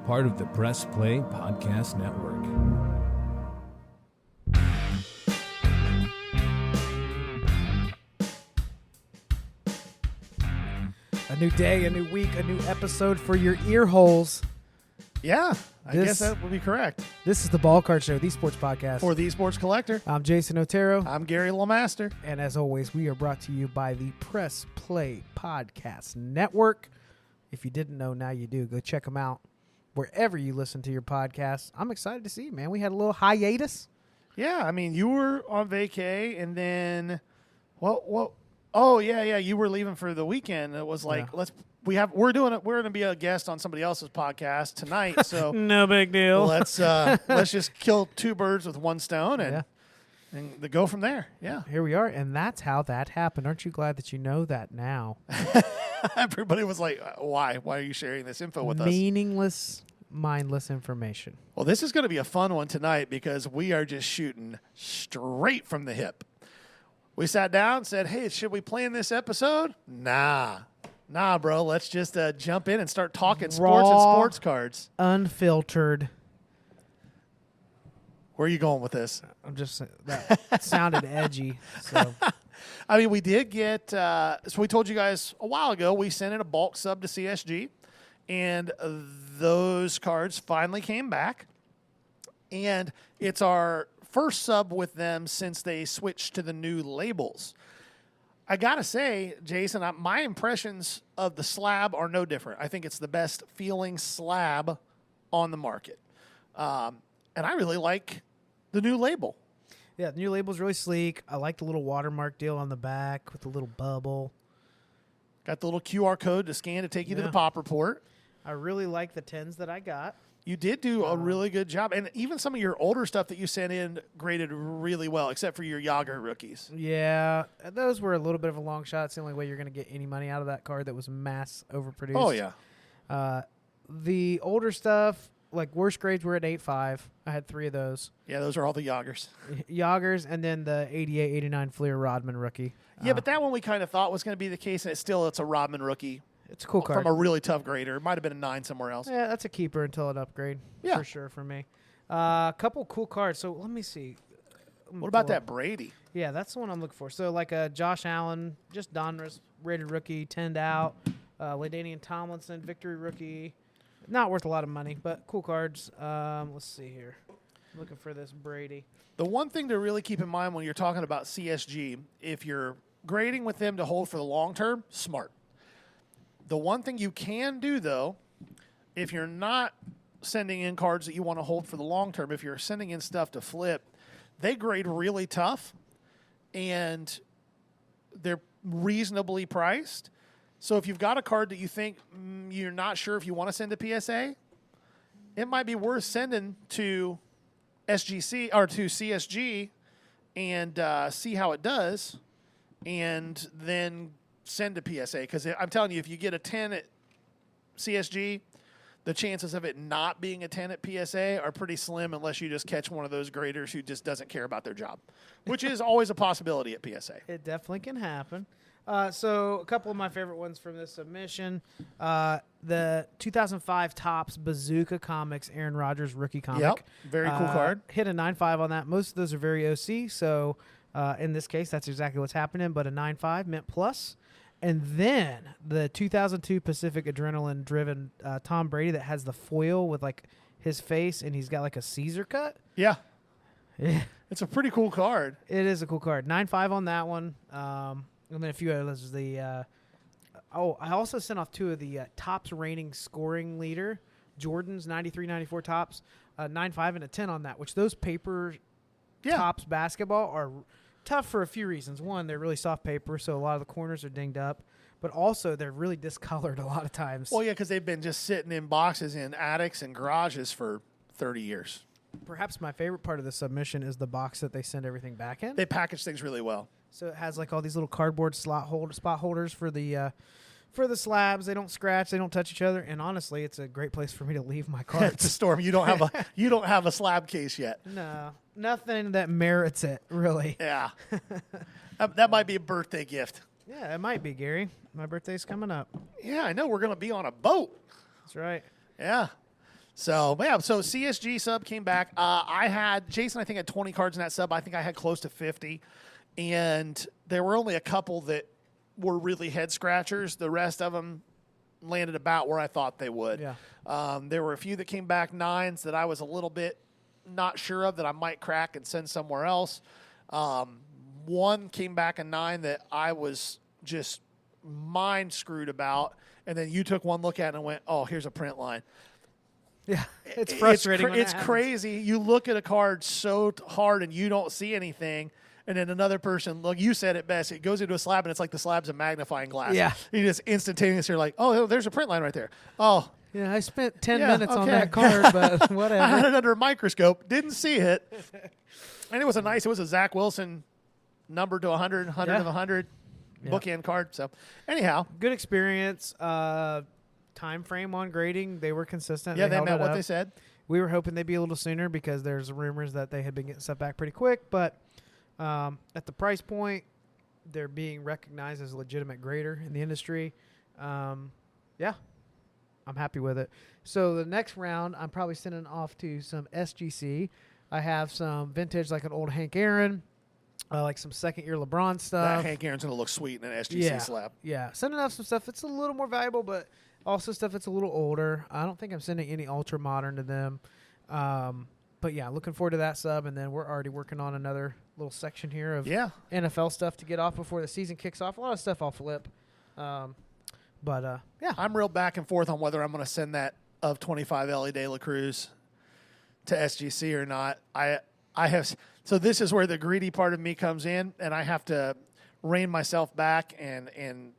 part of the Press Play Podcast Network. A new day, a new week, a new episode for your ear holes. Yeah, I guess that would be correct. This is the Ball Card Show, the sports podcast. For the Sports Collector. I'm Jason Otero. I'm Gary LeMaster. And as always, we are brought to you by the Press Play Podcast Network. If you didn't know, now you do. Go check them out wherever you listen to your podcasts. I'm excited to see you, man. We had a little hiatus. Yeah, I mean, you were on vacay, and then, oh yeah, you were leaving for the weekend. It was like, we're going to be a guest on somebody else's podcast tonight, so no big deal. Let's just kill two birds with one stone and go from there. Yeah, here we are, and that's how that happened. Aren't you glad that you know that now? Everybody was like, "Why? Why are you sharing this info with us?" Meaningless, mindless information. Well, this is going to be a fun one tonight because we are just shooting straight from the hip. We sat down and said, "Hey, should we plan this episode?" Nah, bro. Let's just jump in and start talking sports and sports cards. Unfiltered. Where are you going with this? I'm just that sounded edgy. So, I mean, we did get. So we told you guys a while ago we sent in a bulk sub to CSG, and those cards finally came back, and it's our first sub with them since they switched to the new labels. I gotta say, Jason, my impressions of the slab are no different. I think it's the best feeling slab on the market, and I really like the new label. Yeah, the new label's really sleek. I like the little watermark deal on the back with the little bubble. Got the little QR code to scan to take you to the pop report. I really like the 10s that I got. You did do a really good job. And even some of your older stuff that you sent in graded really well, except for your Yager rookies. Yeah, those were a little bit of a long shot. It's the only way you're going to get any money out of that card that was mass overproduced. Oh, yeah. The older stuff, like worst grades were at 8.5. I had 3 of those. Yeah, those are all the Yagers. Yagers, and then the 88, 89 Fleer Rodman rookie. Yeah, but that one we kind of thought was going to be the case, and it's a Rodman rookie. It's a cool card. From a really tough grader. It might have been a 9 somewhere else. Yeah, that's a keeper until it upgrade. Yeah. For sure for me. A couple cool cards. So let me see. What about that Brady? Yeah, that's the one I'm looking for. So like a Josh Allen, just Donruss rated rookie, 10'd out. LaDainian Tomlinson, victory rookie. Not worth a lot of money, but cool cards. Let's see here. I'm looking for this Brady. The one thing to really keep in mind when you're talking about CSG, if you're grading with them to hold for the long term, smart. The one thing you can do, though, if you're not sending in cards that you want to hold for the long term, if you're sending in stuff to flip, they grade really tough, and they're reasonably priced. So if you've got a card that you think you're not sure if you want to send to PSA, it might be worth sending to SGC or to CSG and see how it does, and then send to PSA. Because I'm telling you, if you get a 10 at CSG, the chances of it not being a 10 at PSA are pretty slim unless you just catch one of those graders who just doesn't care about their job, which is always a possibility at PSA. It definitely can happen. So a couple of my favorite ones from this submission. The 2005 Topps Bazooka Comics Aaron Rodgers rookie comic. Yep, very cool card. Hit a 9.5 on that. Most of those are very OC, so in this case, that's exactly what's happening, but a 9.5 mint plus. And then the 2002 Pacific Adrenaline-driven Tom Brady that has the foil with like his face, and he's got like a Caesar cut. Yeah. Yeah. It's a pretty cool card. It is a cool card. 9.5 on that one. And then a few others. I also sent off 2 of the Topps reigning scoring leader, Jordan's 93-94 Topps, 9.5 and a 10 on that, which those paper Topps basketball are tough for a few reasons. One, they're really soft paper, so a lot of the corners are dinged up. But also, they're really discolored a lot of times. Well, yeah, because they've been just sitting in boxes in attics and garages for 30 years. Perhaps my favorite part of the submission is the box that they send everything back in. They package things really well. So it has like all these little cardboard spot holders for the slabs. They don't scratch. They don't touch each other. And honestly, it's a great place for me to leave my cards. It's a storm. You don't have a slab case yet. No, nothing that merits it, really. Yeah, that might be a birthday gift. Yeah, it might be, Gary. My birthday's coming up. Yeah, I know. We're going to be on a boat. That's right. Yeah. So, yeah, so CSG sub came back. Jason, I think, had 20 cards in that sub. I think I had close to 50. And there were only a couple that were really head scratchers. The rest of them landed about where I thought they would. Yeah. There were a few that came back 9s that I was a little bit not sure of that I might crack and send somewhere else. One came back a 9 that I was just mind screwed about. And then you took one look at it and went, oh, here's a print line. Yeah, it's frustrating. It's crazy. You look at a card so hard and you don't see anything, and then another person, look, you said it best. It goes into a slab, and it's like the slab's a magnifying glass. Yeah. You just instantaneously, you're like, oh, there's a print line right there. Oh. Yeah, I spent 10 minutes on that card, but whatever. I had it under a microscope, didn't see it. And it was a Zach Wilson number to 100 of 100 bookend card. So, anyhow. Good experience. Time frame on grading, they were consistent. Yeah, they met what they said. We were hoping they'd be a little sooner because there's rumors that they had been getting set back pretty quick. But at the price point, they're being recognized as a legitimate grader in the industry. Yeah, I'm happy with it. So the next round, I'm probably sending off to some SGC. I have some vintage, like an old Hank Aaron, like some second-year LeBron stuff. That Hank Aaron's going to look sweet in an SGC slab. Yeah, sending off some stuff that's a little more valuable, but also stuff that's a little older. I don't think I'm sending any ultra modern to them. But yeah, looking forward to that sub. And then we're already working on another little section here of NFL stuff to get off before the season kicks off. A lot of stuff I'll flip. Yeah. I'm real back and forth on whether I'm going to send that of 25 Ellie De La Cruz to SGC or not. So this is where the greedy part of me comes in, and I have to rein myself back and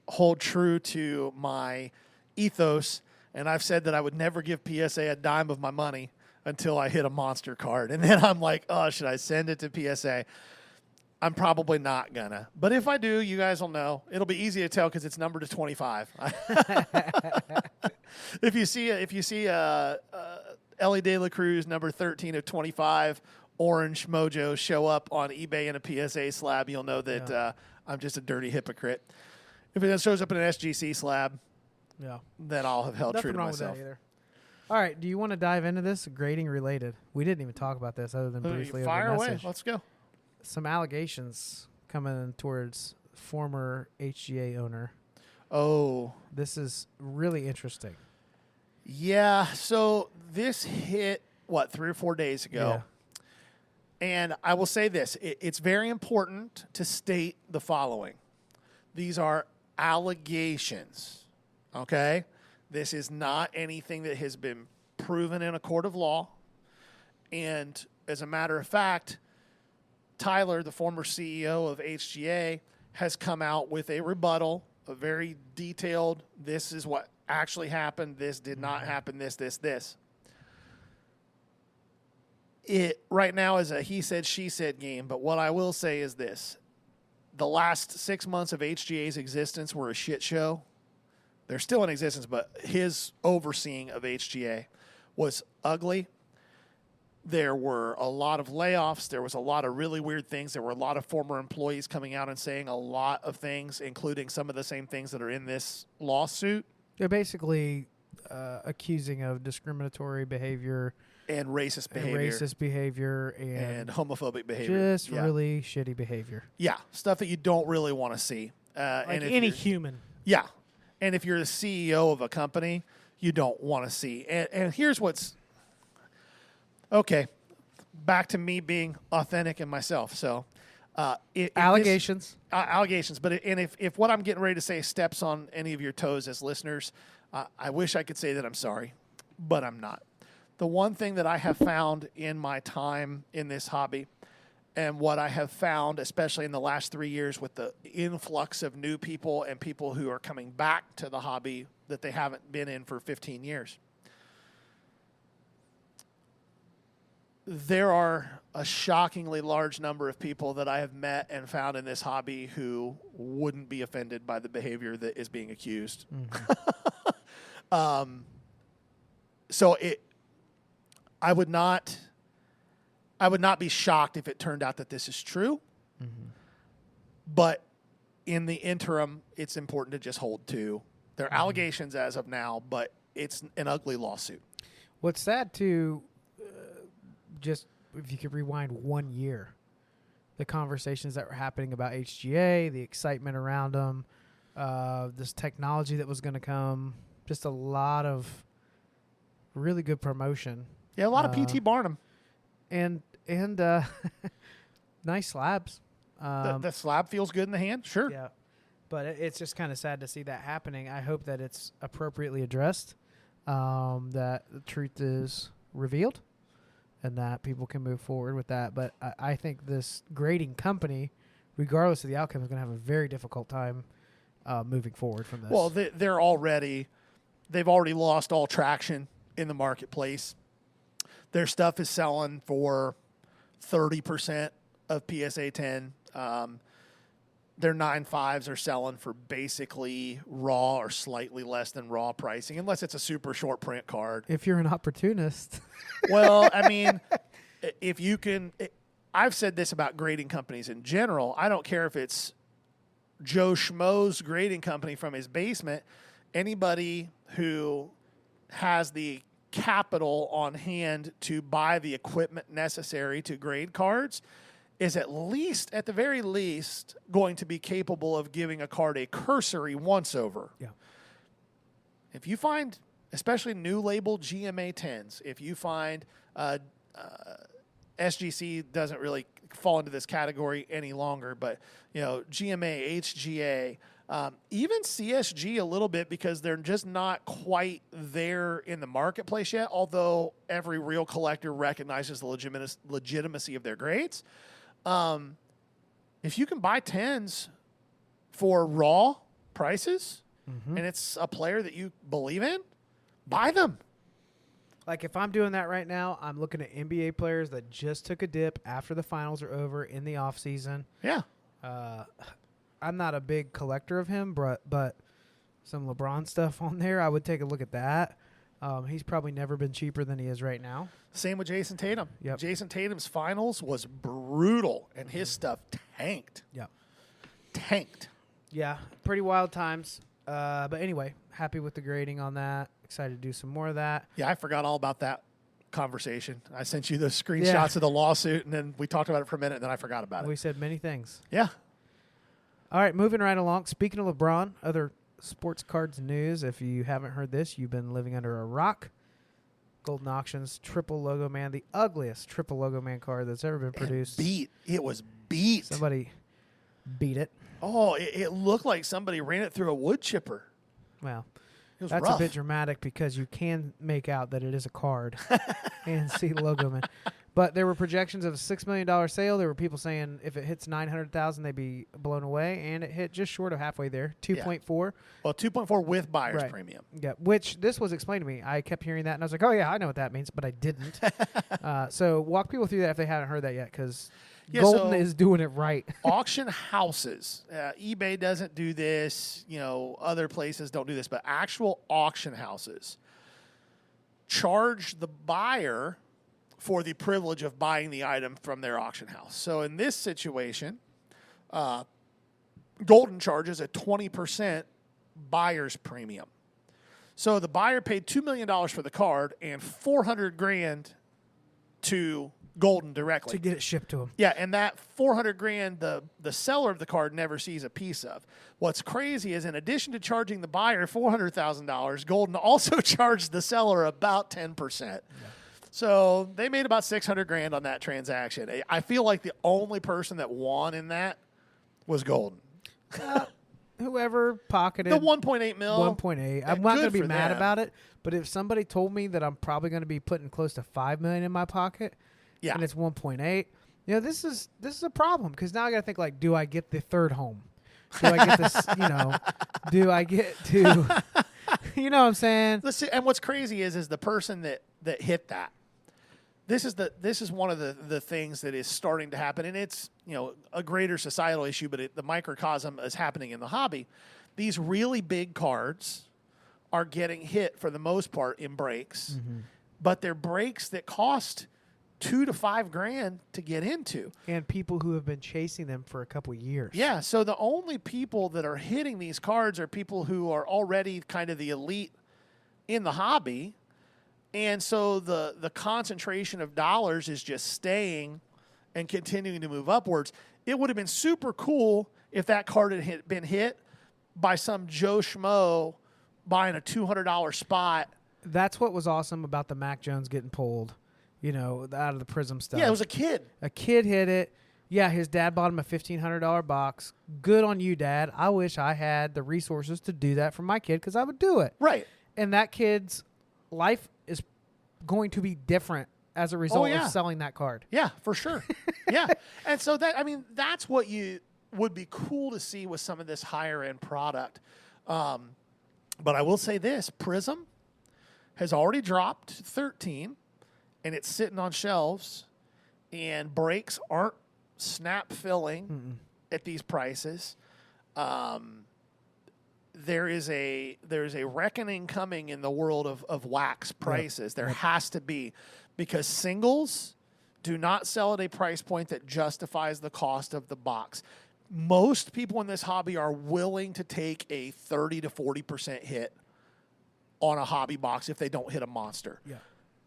hold true to my ethos, and I've said that I would never give PSA a dime of my money until I hit a monster card. And then I'm like, oh, should I send it to PSA? I'm probably not gonna. But if I do, you guys will know. It'll be easy to tell because it's numbered to 25. If you see Ellie De La Cruz number 13 of 25 orange mojo show up on eBay in a PSA slab, you'll know that I'm just a dirty hypocrite. If it shows up in an SGC slab, then I'll have held true to myself. With that either. All right, do you want to dive into this? Grading related. We didn't even talk about this other than briefly. Fire over away. message. Let's go. Some allegations coming towards former HGA owner. Oh. This is really interesting. Yeah, so this hit, 3 or 4 days ago. Yeah. And I will say this. It's very important to state the following. These are allegations, okay? This is not anything that has been proven in a court of law. And as a matter of fact, Tyler, the former CEO of HGA, has come out with a rebuttal, a very detailed, this is what actually happened, this did not happen, this. It right now is a he said, she said game, but what I will say is this. The last 6 months of HGA's existence were a shit show. They're still in existence, but his overseeing of HGA was ugly. There were a lot of layoffs. There was a lot of really weird things. There were a lot of former employees coming out and saying a lot of things, including some of the same things that are in this lawsuit. They're basically accusing of discriminatory behavior. And racist behavior. And homophobic behavior. Just really shitty behavior. Yeah, stuff that you don't really want to see. Like any human. Yeah. And if you're the CEO of a company, you don't want to see. And here's what's... Okay, back to me being authentic in myself. So, allegations. Allegations. But if what I'm getting ready to say steps on any of your toes as listeners, I wish I could say that I'm sorry, but I'm not. The one thing that I have found in my time in this hobby, and what I have found, especially in the last 3 years with the influx of new people and people who are coming back to the hobby that they haven't been in for 15 years, there are a shockingly large number of people that I have met and found in this hobby who wouldn't be offended by the behavior that is being accused. Mm-hmm. I would not be shocked if it turned out that this is true. Mm-hmm. But in the interim, it's important to just hold to their allegations as of now, but it's an ugly lawsuit. What's sad too, just if you could rewind 1 year, the conversations that were happening about HGA, the excitement around them, this technology that was going to come, just a lot of really good promotion. Yeah, a lot of PT Barnum. And nice slabs. The slab feels good in the hand, sure. Yeah, but it's just kind of sad to see that happening. I hope that it's appropriately addressed, that the truth is revealed, and that people can move forward with that. But I think this grading company, regardless of the outcome, is going to have a very difficult time moving forward from this. Well, they've already lost all traction in the marketplace. Their stuff is selling for 30% of PSA 10. Their 9.5s are selling for basically raw or slightly less than raw pricing, unless it's a super short print card. If you're an opportunist. Well, I mean, if you can, I've said this about grading companies in general. I don't care if it's Joe Schmo's grading company from his basement. Anybody who has the capital on hand to buy the equipment necessary to grade cards is at the very least, going to be capable of giving a card a cursory once-over. Yeah. If you find, especially new labeled GMA 10s, if you find SGC doesn't really fall into this category any longer, but, GMA, HGA, even CSG a little bit, because they're just not quite there in the marketplace yet, although every real collector recognizes the legitimacy of their grades. If you can buy 10s for raw prices, and it's a player that you believe in, buy them. Like, if I'm doing that right now, I'm looking at NBA players that just took a dip after the finals are over in the offseason. Yeah. I'm not a big collector of him, but some LeBron stuff on there, I would take a look at that. He's probably never been cheaper than he is right now. Same with Jason Tatum. Yep. Jason Tatum's finals was brutal, and his stuff tanked. Yeah. Tanked. Yeah, pretty wild times. But anyway, happy with the grading on that. Excited to do some more of that. Yeah, I forgot all about that conversation. I sent you those screenshots of the lawsuit, and then we talked about it for a minute, and then I forgot about it. We said many things. Yeah. All right, moving right along. Speaking of LeBron, other sports cards news. If you haven't heard this, you've been living under a rock. Golden Auctions triple logo man, the ugliest triple logo man card that's ever been produced. It was beat. Somebody beat it. Oh, it looked like somebody ran it through a wood chipper. Well, It was that's rough. a bit dramatic because you can make out that it is a card and see the logo man. But there were projections of a $6 million sale. There were people saying if it hits 900,000, they'd be blown away, and it hit just short of halfway there, 2.4. Well, 2.4 with buyer's Right. premium. Yeah, which this was explained to me. I kept hearing that, and I was like, oh, yeah, I know what that means, but I didn't. So walk people through that if they haven't heard that yet, because Golden is doing it right. Auction houses. eBay doesn't do this. Other places don't do this, but actual auction houses charge the buyer for the privilege of buying the item from their auction house. So in this situation, Golden charges a 20% buyer's premium. So the buyer paid $2 million for the card and $400,000 to Golden directly to get it shipped to them. Yeah, and that $400,000 the seller of the card never sees a piece of. What's crazy is, in addition to charging the buyer $400,000, Golden also charged the seller about 10%. Yeah. So they made about $600,000 on that transaction. I feel like the only person that won in that was Golden. Whoever pocketed the 1.8 mil. 1.8. I'm not going to be mad about it, but if somebody told me that I'm probably going to be putting close to $5 million in my pocket, and it's 1.8, this is a problem, because now I got to think, like, do I get the third home? Do I get this? Do I get to? You know what I'm saying? Listen, and what's crazy is the person that hit that. This is one of the things that is starting to happen, and it's a greater societal issue, but the microcosm is happening in the hobby. These really big cards are getting hit for the most part in breaks, but they're breaks that cost $2,000 to $5,000 to get into, and people who have been chasing them for a couple years. Yeah, so the only people that are hitting these cards are people who are already kind of the elite in the hobby. And so the concentration of dollars is just staying and continuing to move upwards. It would have been super cool if that card had been hit by some Joe Schmo buying a $200 spot. That's what was awesome about the Mac Jones getting pulled, out of the Prism stuff. Yeah, it was a kid. A kid hit it. Yeah, his dad bought him a $1,500 box. Good on you, Dad. I wish I had the resources to do that for my kid because I would do it. Right. And that kid's life is going to be different as a result of selling that card. Yeah, for sure. Yeah. And so that's what would be cool to see with some of this higher end product. But I will say this, Prism has already dropped 13 and it's sitting on shelves, and breaks aren't snap filling at these prices. There is a reckoning coming in the world of wax prices. There has to be, because singles do not sell at a price point that justifies the cost of the box. Most people in this hobby are willing to take a 30 to 40% hit on a hobby box if they don't hit a monster. Yeah.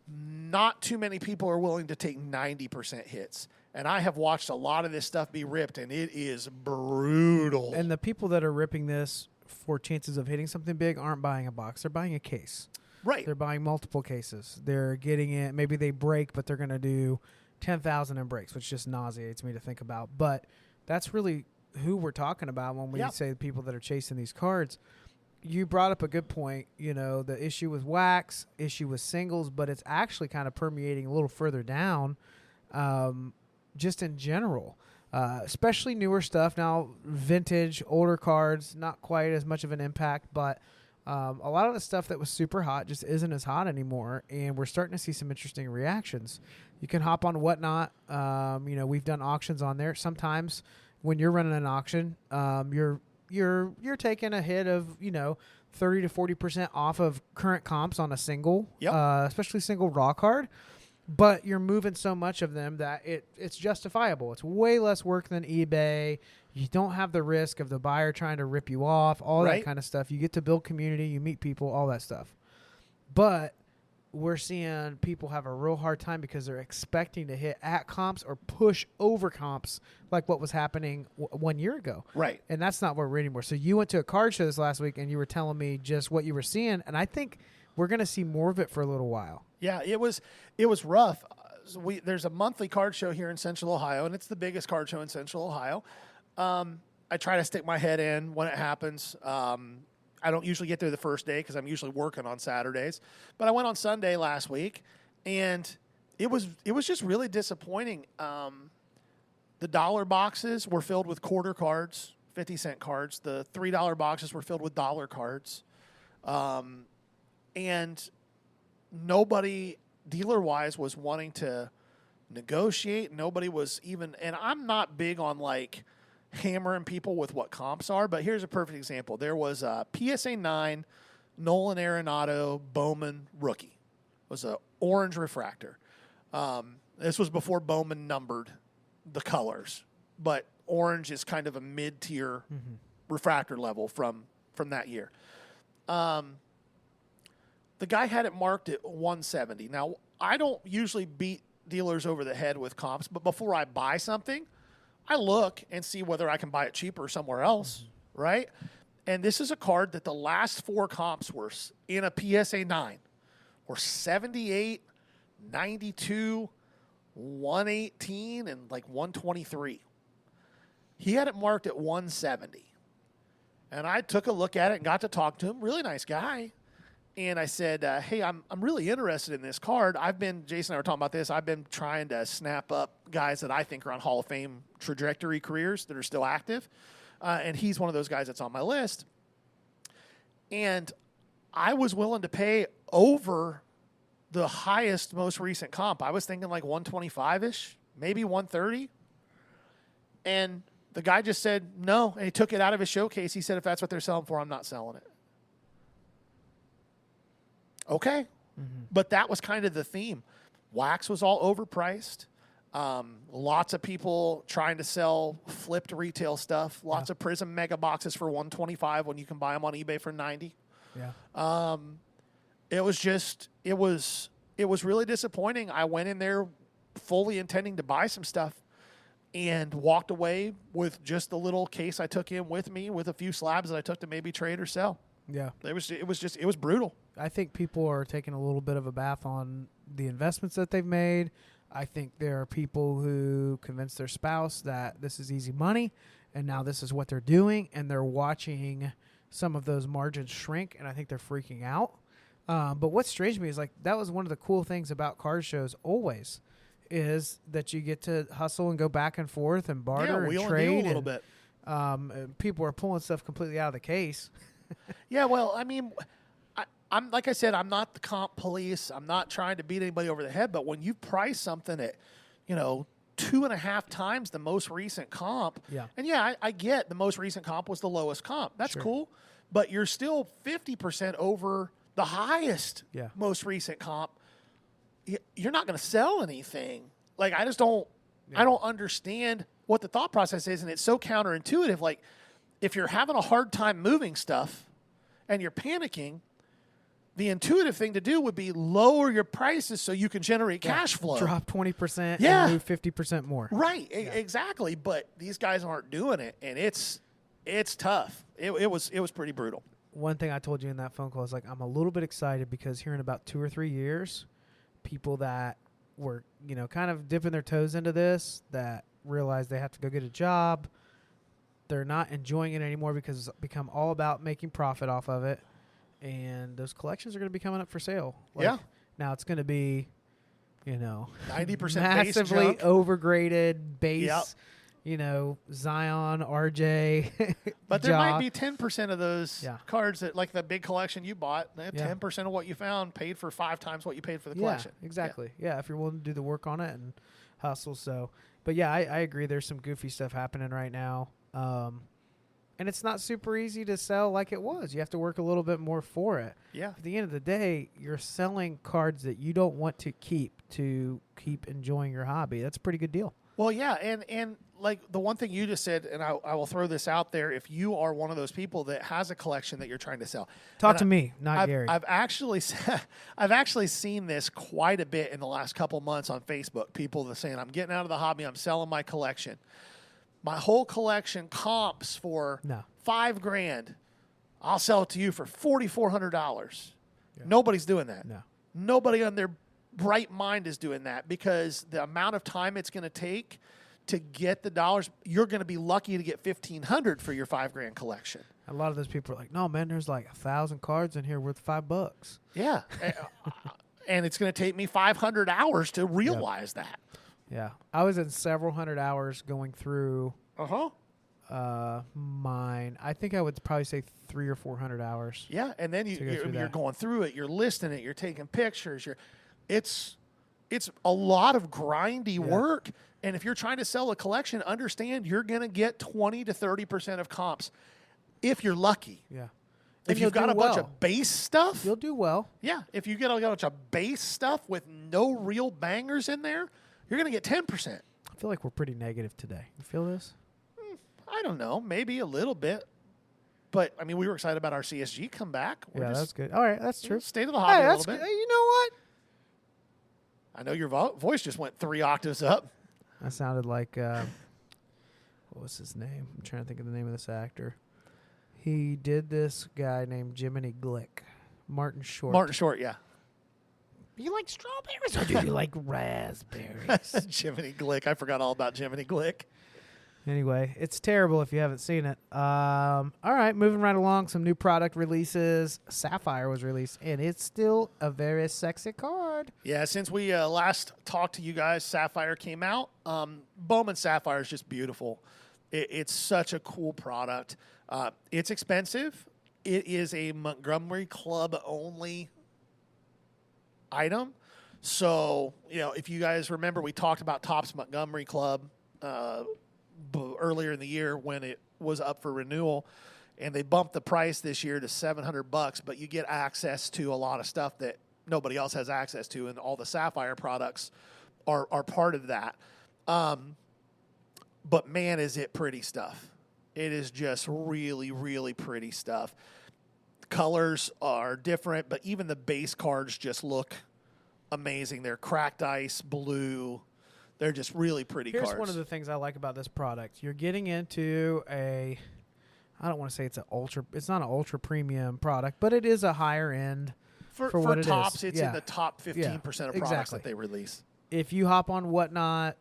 Not too many people are willing to take 90% hits. And I have watched a lot of this stuff be ripped, and it is brutal. And the people that are ripping this for chances of hitting something big aren't buying a box. They're buying a case. Right. They're buying multiple cases. They're getting it. Maybe they break, but they're going to do 10,000 in breaks, which just nauseates me to think about. But that's really who we're talking about when we say the people that are chasing these cards. You brought up a good point, the issue with wax, issue with singles, but it's actually kind of permeating a little further down just in general, especially newer stuff. Now, vintage, older cards, not quite as much of an impact, but a lot of the stuff that was super hot just isn't as hot anymore, and we're starting to see some interesting reactions. You can hop on Whatnot. We've done auctions on there. Sometimes when you're running an auction, you're taking a hit of 30 to 40% off of current comps on a single, especially single raw card. But you're moving so much of them that it's justifiable. It's way less work than eBay. You don't have the risk of the buyer trying to rip you off, all that kind of stuff. You get to build community, you meet people, all that stuff. But we're seeing people have a real hard time because they're expecting to hit at comps or push over comps like what was happening 1 year ago. Right. And that's not where we're anymore. So you went to a card show this last week and you were telling me just what you were seeing, and I think we're going to see more of it for a little while. Yeah, it was rough. There's a monthly card show here in Central Ohio, and it's the biggest card show in Central Ohio. I try to stick my head in when it happens. I don't usually get there the first day because I'm usually working on Saturdays. But I went on Sunday last week, and it was just really disappointing. The dollar boxes were filled with quarter cards, 50-cent cards. The $3 boxes were filled with dollar cards. And nobody, dealer-wise, was wanting to negotiate. Nobody was even – and I'm not big on, hammering people with what comps are, but here's a perfect example. There was a PSA 9 Nolan Arenado Bowman rookie. It was an orange refractor. This was before Bowman numbered the colors, but orange is kind of a mid-tier refractor level from that year. The guy had it marked at 170. Now, I don't usually beat dealers over the head with comps, but before I buy something, I look and see whether I can buy it cheaper somewhere else, right? And this is a card that the last four comps were in a PSA 9 were 78, 92, 118, and 123. He had it marked at 170. And I took a look at it and got to talk to him. Really nice guy. And I said, hey, I'm really interested in this card. Jason and I were talking about this. I've been trying to snap up guys that I think are on Hall of Fame trajectory careers that are still active. And he's one of those guys that's on my list. And I was willing to pay over the highest, most recent comp. I was thinking 125-ish, maybe 130. And the guy just said no, and he took it out of his showcase. He said, if that's what they're selling for, I'm not selling it. Okay. But that was kind of the theme. Wax was all overpriced. Lots of people trying to sell flipped retail stuff. Lots of Prism mega boxes for $125 when you can buy them on eBay for $90. Yeah. It was it was really disappointing. I went in there fully intending to buy some stuff and walked away with just the little case I took in with me with a few slabs that I took to maybe trade or sell. Yeah. It was brutal. I think people are taking a little bit of a bath on the investments that they've made. I think there are people who convince their spouse that this is easy money and now this is what they're doing, and they're watching some of those margins shrink, and I think they're freaking out. But what's strange to me is, like, that was one of the cool things about card shows always, is that you get to hustle and go back and forth and barter and trade. And deal a little bit. People are pulling stuff completely out of the case. Yeah, well, I mean, I'm like I said, I'm not the comp police. I'm not trying to beat anybody over the head. But when you price something at, 2.5 times the most recent comp, and I get the most recent comp was the lowest comp. That's cool. But you're still 50% over the highest most recent comp. You're not going to sell anything. Like, I just don't. I don't understand what the thought process is, and it's so counterintuitive. Like, if you're having a hard time moving stuff and you're panicking, the intuitive thing to do would be lower your prices so you can generate cash flow. Drop 20% and move 50% more. Right, exactly. But these guys aren't doing it, and it's tough. It was pretty brutal. One thing I told you in that phone call is, like, I'm a little bit excited because here in about 2 or 3 years, people that were, kind of dipping their toes into this, that realize they have to go get a job, they're not enjoying it anymore because it's become all about making profit off of it. And those collections are going to be coming up for sale. Now it's going to be, 90% massively base overgraded base, Zion, RJ. But there might be 10% of those cards that, like the big collection you bought, 10% of what you found paid for 5 times what you paid for the collection. Exactly. Yeah, if you're willing to do the work on it and hustle. So, but yeah, I agree. There's some goofy stuff happening right now. And it's not super easy to sell like it was. You have to work a little bit more for it. Yeah. At the end of the day, you're selling cards that you don't want to keep enjoying your hobby. That's a pretty good deal. Well, yeah, and like the one thing you just said, and I will throw this out there, if you are one of those people that has a collection that you're trying to sell. Talk to me, not Gary. I've actually seen this quite a bit in the last couple months on Facebook. People that are saying, I'm getting out of the hobby, I'm selling my collection. My whole collection comps for $5,000. I'll sell it to you for $4,400. Yeah. Nobody's doing that. No. Nobody on their bright mind is doing that because the amount of time it's going to take to get the dollars, you're going to be lucky to get $1,500 for your $5,000 collection. A lot of those people are like, no, man, there's like 1,000 cards in here worth $5. Yeah. And it's going to take me 500 hours to realize that. Yeah, I was in several hundred hours going through mine. I think I would probably say 300 or 400 hours. Yeah, and then you're going through it, you're listing it, you're taking pictures. It's a lot of grindy work. And if you're trying to sell a collection, understand you're going to get 20 to 30% of comps if you're lucky. Yeah. If you've got a bunch of base stuff, you'll do well. Yeah, if you get a bunch of base stuff with no real bangers in there, you're going to get 10%. I feel like we're pretty negative today. You feel this? I don't know. Maybe a little bit. But, I mean, we were excited about our CSG comeback. That's good. All right, that's true. State of the hobby a little bit. You know what? I know your voice just went 3 octaves up. I sounded like, what was his name? I'm trying to think of the name of this actor. He did this guy named Jiminy Glick. Martin Short. Martin Short, yeah. You like strawberries or do you like raspberries? Jiminy Glick. I forgot all about Jiminy Glick. Anyway, it's terrible if you haven't seen it. All right, moving right along. Some new product releases. Sapphire was released, and it's still a very sexy card. Yeah, since we last talked to you guys, Sapphire came out. Bowman Sapphire is just beautiful. It's such a cool product. It's expensive. It is a Montgomery Club only item. So, if you guys remember, we talked about Topps Montgomery Club earlier in the year when it was up for renewal, and they bumped the price this year to $700, but you get access to a lot of stuff that nobody else has access to, and all the Sapphire products are part of that. But man, is it pretty stuff. It is just really, really pretty stuff. Colors are different, but even the base cards just look amazing. They're cracked ice blue. They're just really pretty Here's cards. one of the things I like about this product. You're getting into I don't want to say it's not an ultra premium product, but it is a higher end for what it Tops, is. it's in the top 15% of products exactly. that they release. If you hop on Whatnot,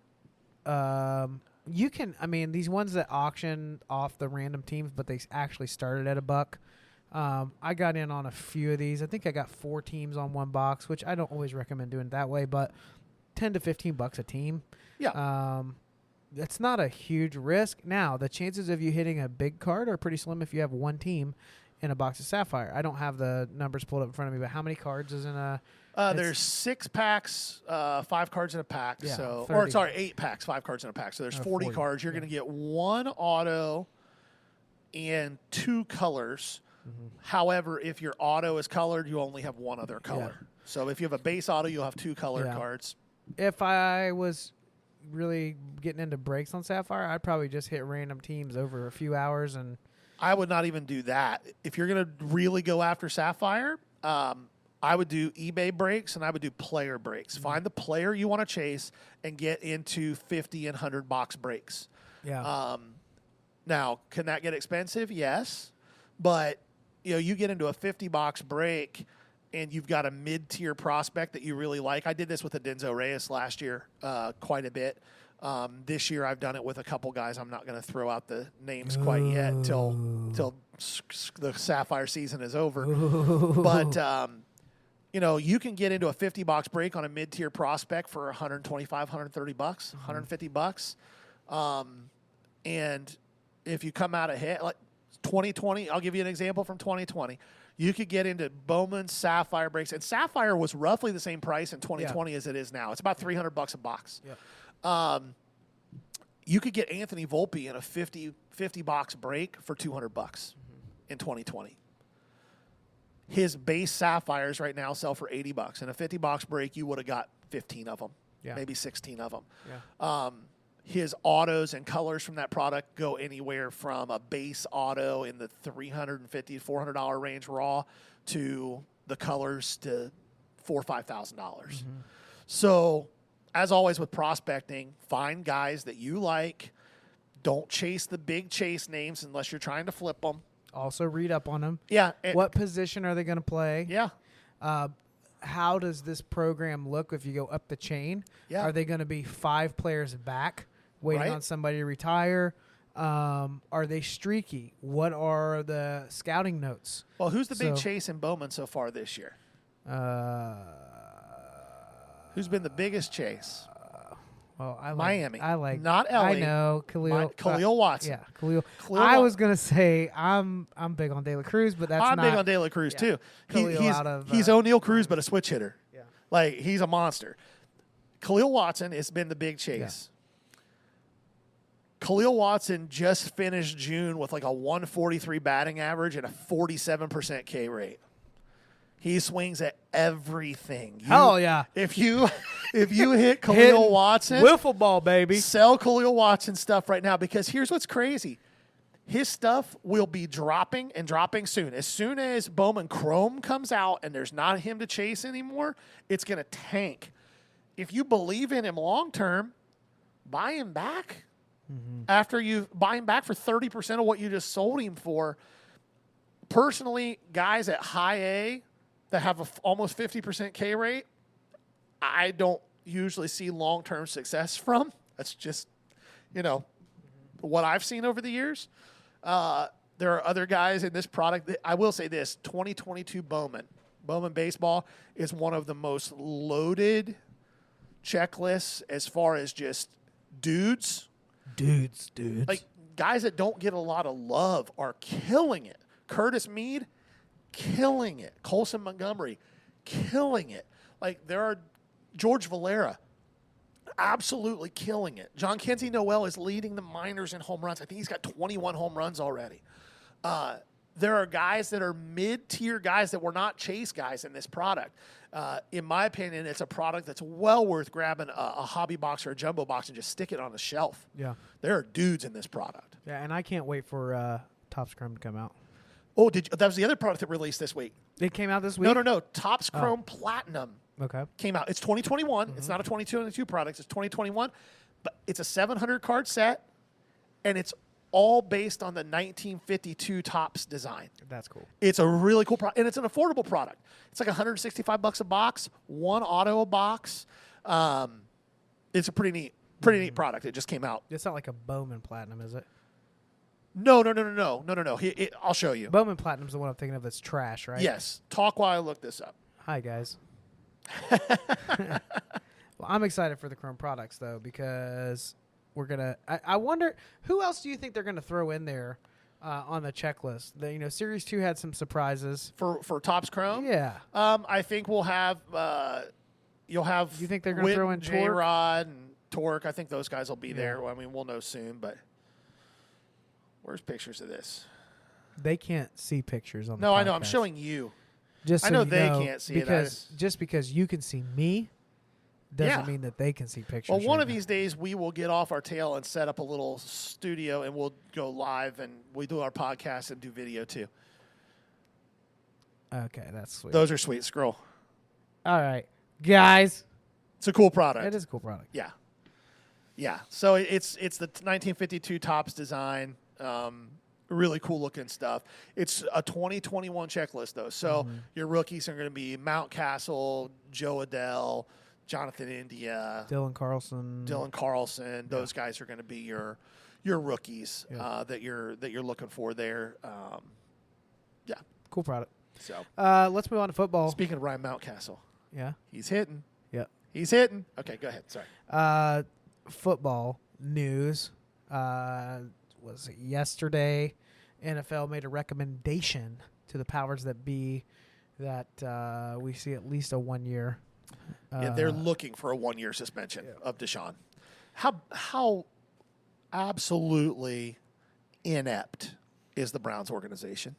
you can. I mean, these ones that auction off the random teams, but they actually started at $1. I got in on a few of these. I think I got 4 teams on one box, which I don't always recommend doing it that way, but $10 to $15 a team. Yeah. That's not a huge risk. Now, the chances of you hitting a big card are pretty slim if you have one team in a box of Sapphire. I don't have the numbers pulled up in front of me, but how many cards is in a... There's 6 packs, 5 cards in a pack. Yeah, So, 30. 8 packs, 5 cards in a pack. So there's 40 40, cards. You're going to get 1 auto and 2 colors. Mm-hmm. However, if your auto is colored, you only have 1 other color. Yeah. So if you have a base auto, you'll have 2 colored cards. If I was really getting into breaks on Sapphire, I'd probably just hit random teams over a few hours. And I would not even do that. If you're going to really go after Sapphire, I would do eBay breaks and I would do player breaks. Mm-hmm. Find the player you want to chase and get into 50 and 100 box breaks. yeah, Now, can that get expensive? Yes. But, you get into a 50 box break and you've got a mid-tier prospect that you really like. I did this with Adenzo Reyes last year quite a bit. This year I've done it with a couple guys. I'm not going to throw out the names quite yet until the Sapphire season is over. But, you can get into a 50 box break on a mid-tier prospect for $125, $130, $150. And if you come out ahead, like 2020, I'll give you an example from 2020. You could get into Bowman Sapphire breaks, and Sapphire was roughly the same price in 2020 as it is now. It's about $300 a box. yeah. You could get Anthony Volpe in a 50 box break for $200 in 2020. His base Sapphires right now sell for $80. In a 50 box break, you would have got 15 of them, maybe 16 of them. Yeah. His autos and colors from that product go anywhere from a base auto in the $350 to $400 range raw to the colors to $4,000 or $5,000. So, as always with prospecting, find guys that you like. Don't chase the big chase names unless you're trying to flip them. Also read up on them. Yeah. What position are they going to play? Yeah. How does this program look if you go up the chain? Yeah. Are they going to be 5 players back waiting on somebody to retire? Are they streaky? What are the scouting notes? Well, who's the big chase in Bowman so far this year? Who's been the biggest chase? Well, Miami. Not LA. I know Khalil Watson. Yeah, Khalil. I was gonna say I'm big on De La Cruz, but I'm big on De La Cruz too. He's O'Neal Cruz, but a switch hitter. Yeah, like he's a monster. Khalil Watson has been the big chase. Yeah. Khalil Watson just finished June with like a 143 batting average and a 47% K rate. He swings at everything. If you hit Khalil Watson, wiffle ball, baby. Sell Khalil Watson stuff right now because here's what's crazy. His stuff will be dropping and dropping soon. As soon as Bowman Chrome comes out and there's not him to chase anymore, it's going to tank. If you believe in him long term, buy him back. Mm-hmm. After you buy him back for 30% of what you just sold him for. Personally, guys at high A that have almost 50% K rate, I don't usually see long-term success from. That's just, what I've seen over the years. There are other guys in this product. I will say this, 2022 Bowman Baseball is one of the most loaded checklists as far as just dudes. Dudes. Like, guys that don't get a lot of love are killing it. Curtis Mead, killing it. Colson Montgomery, killing it. Like, there are George Valera, absolutely killing it. John Kenzie Noel is leading the minors in home runs. I think he's got 21 home runs already. There are guys that are mid-tier guys that were not chase guys in this product. In my opinion, it's a product that's well worth grabbing a hobby box or a jumbo box and just stick it on the shelf. Yeah. There are dudes in this product. Yeah, and I can't wait for Topps Chrome to come out. Oh, that was the other product that released this week. It came out this week? No. Topps Chrome Platinum Okay. Came out. It's 2021. It's not a 2022 product. It's 2021. But it's a 700 card set, and it's all based on the 1952 Topps design. That's cool. It's a really cool product, and it's an affordable product. It's like $165 a box, one auto a box. It's a pretty neat product. It just came out. It's not like a Bowman Platinum, is it? No. I'll show you. Bowman Platinum's the one I'm thinking of that's trash, right? Yes. Talk while I look this up. Hi, guys. Well, I'm excited for the Chrome products, though, because we're going to – I wonder – who else do you think they're going to throw in there on the checklist? Series 2 had some surprises. For Topps Chrome? Yeah. I think we'll have you'll have You think they're going to throw in Torque? J-Rod and Torque. I think those guys will be there. Well, I mean, we'll know soon, but where's pictures of this? They can't see pictures on the No, podcast. I know. I'm showing you. Just I so know you they can't see it. Just because you can see me doesn't mean that they can see pictures. Well, one right of these days we will get off our tail and set up a little studio, and we'll go live, and we do our podcast and do video too. Okay, that's sweet. Those are sweet. Scroll. All right, guys. It's a cool product. It is a cool product. Yeah. So it's the 1952 Topps design. Really cool looking stuff. It's a 2021 checklist though. So your rookies are going to be Mountcastle, Joe Adele, Jonathan India, Dylan Carlson. Those guys are going to be your rookies that you're looking for there. Cool product. So let's move on to football. speaking of Ryan Mountcastle, Yeah. he's hitting. Yep. He's hitting. Okay, go ahead. Sorry. Football news. Was it yesterday? NFL made a recommendation to the powers that be that we see at least a 1 year. They're looking for a 1 year suspension of Deshaun. How absolutely inept is the Browns organization?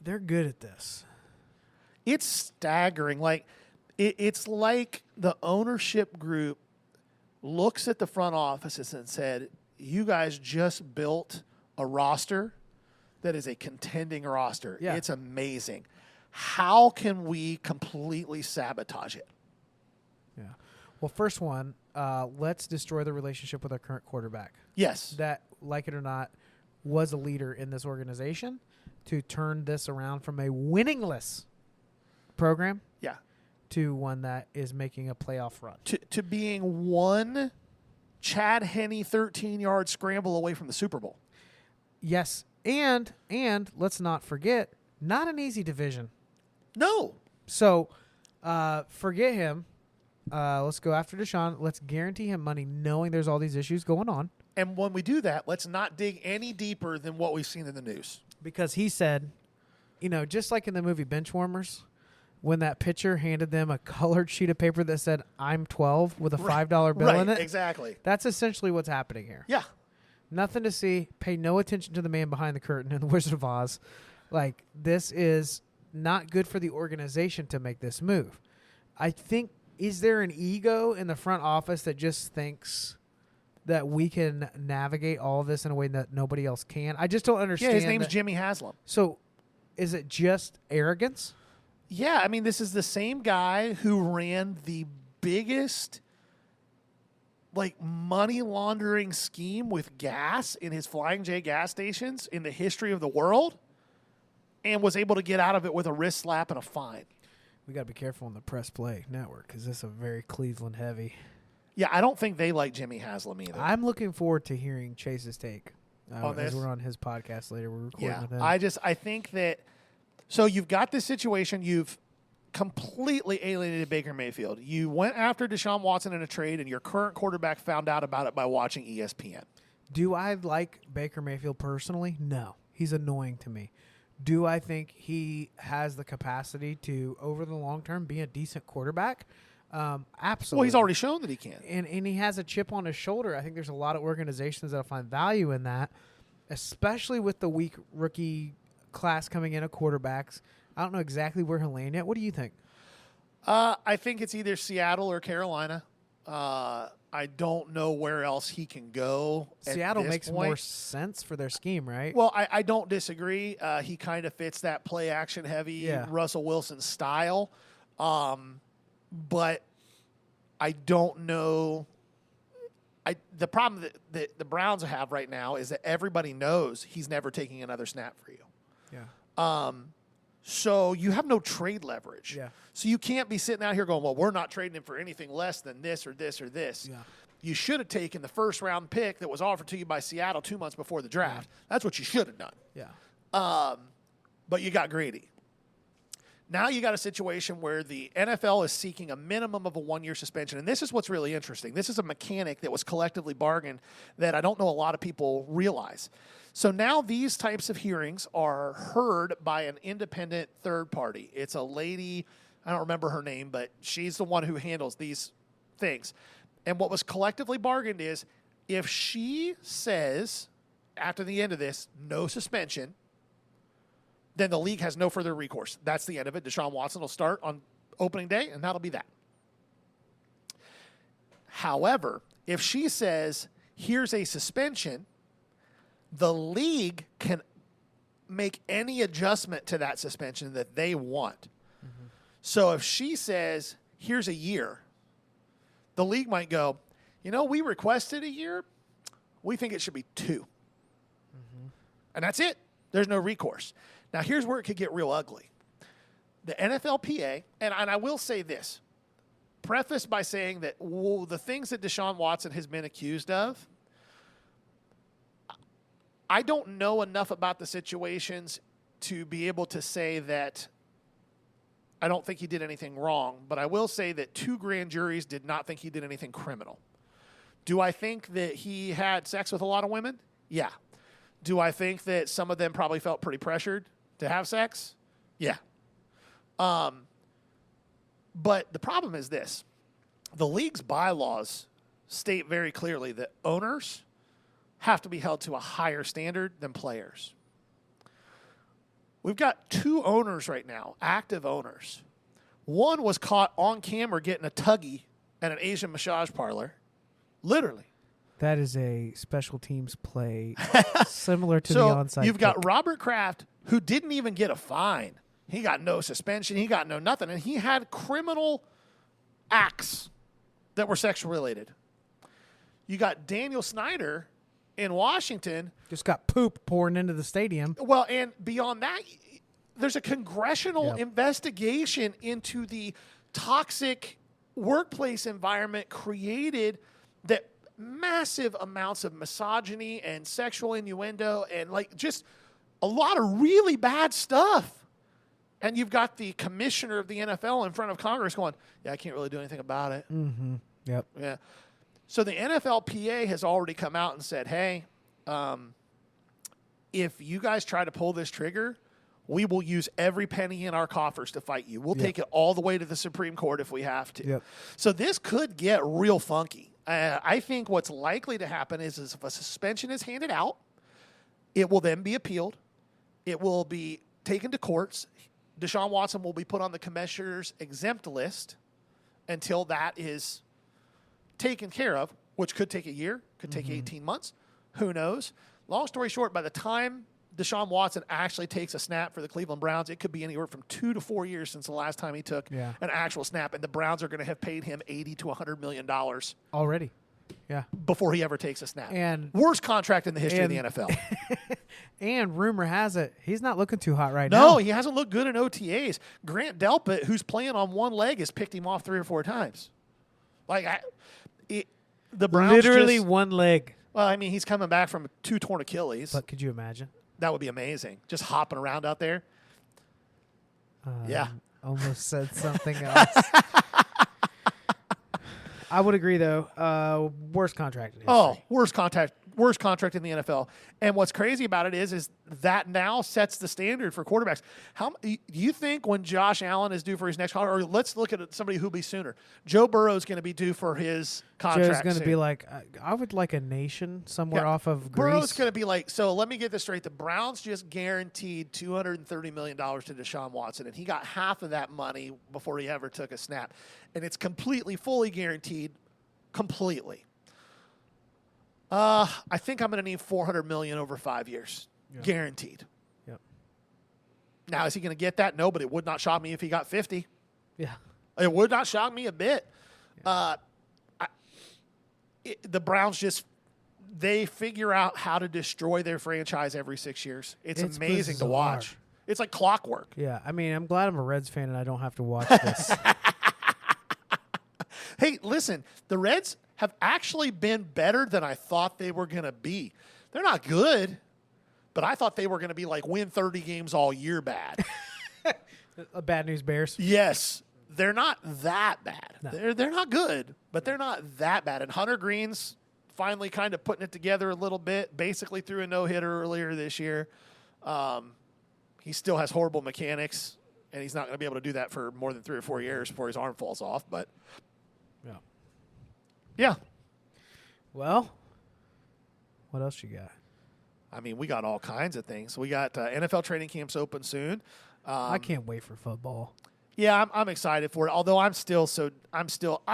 They're good at this. It's staggering. Like it's like the ownership group looks at the front offices and said, "You guys just built a roster that is a contending roster. Yeah. It's amazing. How can we completely sabotage it?" Yeah. Well, first one, let's destroy the relationship with our current quarterback. Yes. That, like it or not, was a leader in this organization to turn this around from a winningless program to one that is making a playoff run. To being one Chad Henne 13-yard scramble away from the Super Bowl. Yes, and let's not forget, not an easy division. No. So forget him. Let's go after Deshaun. Let's guarantee him money knowing there's all these issues going on. And when we do that, let's not dig any deeper than what we've seen in the news. Because he said, just like in the movie Benchwarmers, when that pitcher handed them a colored sheet of paper that said, "I'm 12" with a $5 bill in it. Exactly. That's essentially what's happening here. Yeah. Nothing to see. Pay no attention to the man behind the curtain in The Wizard of Oz. Like, this is not good for the organization to make this move. I think, is there an ego in the front office that just thinks that we can navigate all of this in a way that nobody else can? I just don't understand. Yeah, his name's Jimmy Haslam. So is it just arrogance? Yeah, I mean, this is the same guy who ran the biggest money laundering scheme with gas in his Flying J gas stations in the history of the world and was able to get out of it with a wrist slap and a fine. We got to be careful on the Press Play Network because this is a very Cleveland heavy. Yeah, I don't think they like Jimmy Haslam either. I'm looking forward to hearing Chase's take On as this? we're on his podcast later. We're recording with him. I think that so you've got this situation. You've completely alienated Baker Mayfield. You went after Deshaun Watson in a trade, and your current quarterback found out about it by watching ESPN. Do I like Baker Mayfield personally? No. He's annoying to me. Do I think he has the capacity to, over the long term, be a decent quarterback? Absolutely. Well, he's already shown that he can. And he has a chip on his shoulder. I think there's a lot of organizations that will find value in that, especially with the weak rookie class coming in of quarterbacks. I don't know exactly where he'll land yet. What do you think? I think it's either Seattle or Carolina. I don't know where else he can go. Seattle at this makes point. more sense for their scheme, right? Well, I don't disagree. He kind of fits that play action heavy Russell Wilson style. but I don't know. The problem that the Browns have right now is that everybody knows he's never taking another snap for you. Yeah. So you have no trade leverage. Yeah. So you can't be sitting out here going, well, we're not trading him for anything less than this or this or this. Yeah. You should have taken the first round pick that was offered to you by Seattle 2 months before the draft. That's what you should have done. Yeah. But you got greedy. Now you got a situation where the NFL is seeking a minimum of a 1-year suspension. And this is what's really interesting. This is a mechanic that was collectively bargained that I don't know a lot of people realize. So now these types of hearings are heard by an independent third party. It's a lady, I don't remember her name, but she's the one who handles these things. And what was collectively bargained is if she says after the end of this, no suspension, then the league has no further recourse. That's the end of it. Deshaun Watson will start on opening day, and that'll be that. However, if she says, here's a suspension, the league can make any adjustment to that suspension that they want. Mm-hmm. So if she says, here's a year, the league might go, we requested a year. We think it should be 2. Mm-hmm. And that's it. There's no recourse. Now, here's where it could get real ugly. The NFLPA, and I will say this, prefaced by saying that the things that Deshaun Watson has been accused of, I don't know enough about the situations to be able to say that I don't think he did anything wrong, but I will say that 2 grand juries did not think he did anything criminal. Do I think that he had sex with a lot of women? Yeah. Do I think that some of them probably felt pretty pressured to have sex? Yeah. But the problem is this. The league's bylaws state very clearly that owners have to be held to a higher standard than players. We've got 2 owners right now, active owners. One was caught on camera getting a tuggy at an Asian massage parlor. Literally. That is a special teams play similar to the So onside you've kick. got Robert Kraft, who didn't even get a fine. He got no suspension. He got no nothing. And he had criminal acts that were sexual related. You got Daniel Snyder in Washington. Just got poop pouring into the stadium. Well, and beyond that, there's a congressional investigation into the toxic workplace environment created that massive amounts of misogyny and sexual innuendo and just a lot of really bad stuff. And you've got the commissioner of the NFL in front of Congress going, I can't really do anything about it. Mm-hmm. Yep. Yeah. So the NFLPA has already come out and said, hey, if you guys try to pull this trigger, we will use every penny in our coffers to fight you. We'll take it all the way to the Supreme Court if we have to. Yep. So this could get real funky. I think what's likely to happen is if a suspension is handed out, it will then be appealed. It will be taken to courts. Deshaun Watson will be put on the commissioner's exempt list until that is taken care of, which could take a year, could take 18 months. Who knows? Long story short, by the time Deshaun Watson actually takes a snap for the Cleveland Browns, it could be anywhere from 2 to 4 years since the last time he took an actual snap, and the Browns are going to have paid him $80 to $100 million already. Yeah. Before he ever takes a snap. And worst contract in the history of the NFL. And rumor has it, he's not looking too hot right now. No, he hasn't looked good in OTAs. Grant Delpit, who's playing on one leg, has picked him off 3 or 4 times. The Browns literally one leg. Well, I mean, he's coming back from 2 torn Achilles. But could you imagine? That would be amazing. Just hopping around out there. Yeah. Almost said something else. I would agree, though. Worst contract in history. Oh, worst contract in the NFL. And what's crazy about it is that now sets the standard for quarterbacks. How do you think when Josh Allen is due for his next contract, or let's look at somebody who'll be sooner? Joe Burrow is going to be due for his contract. Joe's going to be like, I would like a nation somewhere off of Greece. Burrow's going to be like, so let me get this straight. The Browns just guaranteed $230 million to Deshaun Watson, and he got half of that money before he ever took a snap. And it's completely, fully guaranteed, completely. I think I'm going to need $400 million over 5 years, guaranteed. Yep. Now, is he going to get that? No, but it would not shock me if he got 50. Yeah. It would not shock me a bit. The Browns they figure out how to destroy their franchise every 6 years. It's amazing bizarre to watch. It's like clockwork. Yeah, I mean, I'm glad I'm a Reds fan and I don't have to watch this. Hey, listen, the Reds have actually been better than I thought they were going to be. They're not good, but I thought they were going to be like win 30 games all year bad. Bad news bears. Yes, they're not that bad. No. They're not good, but they're not that bad. And Hunter Green's finally kind of putting it together a little bit, basically threw a no-hitter earlier this year. He still has horrible mechanics, and he's not going to be able to do that for more than 3 or 4 years before his arm falls off. But, yeah. Well, what else you got? I mean, we got all kinds of things. We got NFL training camps open soon. I can't wait for football. Yeah, I'm excited for it. Although I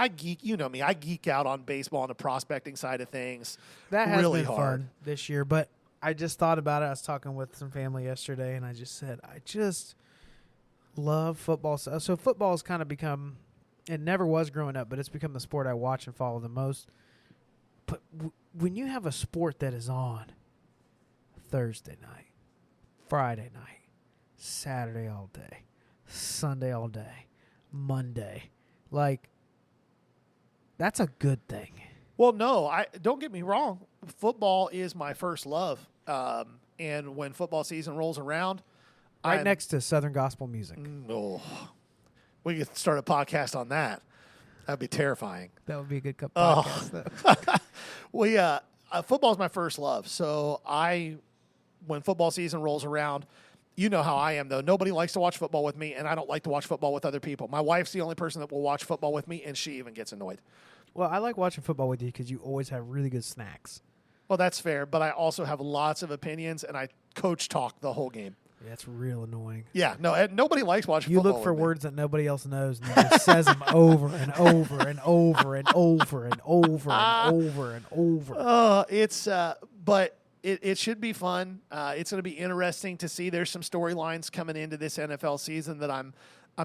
geek. You know me. I geek out on baseball and the prospecting side of things. That has really been hard fun this year, but I just thought about it. I was talking with some family yesterday, and I just said, I just love football. So football has kind of become, it never was growing up, but it's become the sport I watch and follow the most. But when you have a sport that is on Thursday night, Friday night, Saturday all day, Sunday all day, Monday, like, that's a good thing. Well, no, don't get me wrong. Football is my first love, and when football season rolls around, Right next to Southern gospel music. We could start a podcast on that. That'd be terrifying. That would be a good podcast, though. Football is my first love. So when football season rolls around, you know how I am, though. Nobody likes to watch football with me, and I don't like to watch football with other people. My wife's the only person that will watch football with me, and she even gets annoyed. Well, I like watching football with you because you always have really good snacks. Well, that's fair, but I also have lots of opinions, and I coach talk the whole game. Yeah, it's real annoying. Yeah, no, nobody likes watching You football. look for with me. words that nobody else knows, and he just says them over and over and over and over and over and over and over. But it should be fun. It's going to be interesting to see. There's some storylines coming into this NFL season that I'm